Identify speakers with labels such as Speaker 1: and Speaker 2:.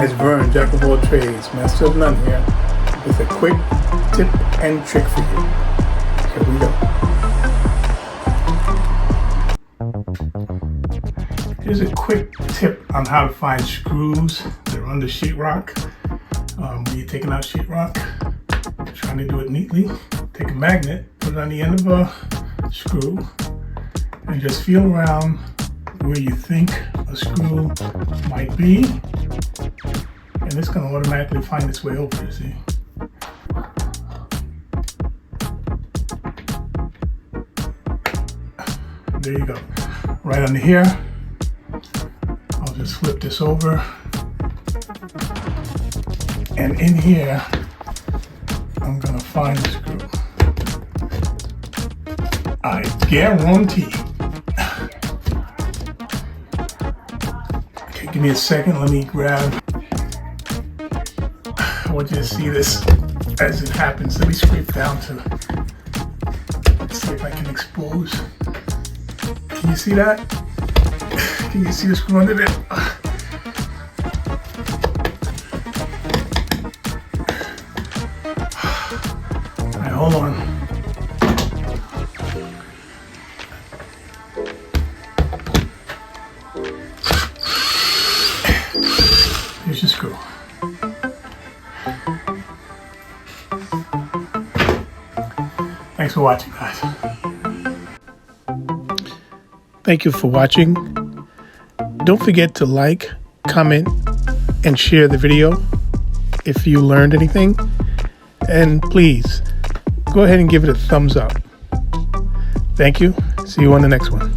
Speaker 1: guys, Vern, jack of all trades, master of none here, with a quick tip and trick for you. Here we go. Here's a quick tip on how to find screws that are under sheetrock. When you're taking out sheetrock, trying to do it neatly, take a magnet, put it on the end of a screw, and just feel around where you think a screw might be, and it's going to automatically find its way over, you see. There you go. Right under here, I'll just flip this over, and in here, I'm going to find the screw. I guarantee. Okay, give me a second. Let me grab. I want you to see this as it happens. Let me scrape down to see if I can expose. Can you see that? Can you see the screw under there? All right, hold on. Here's your screw. Thanks for watching, guys. Thank you for watching. Don't forget to like, comment, and share the video if you learned anything. And please, go ahead and give it a thumbs up. Thank you. See you on the next one.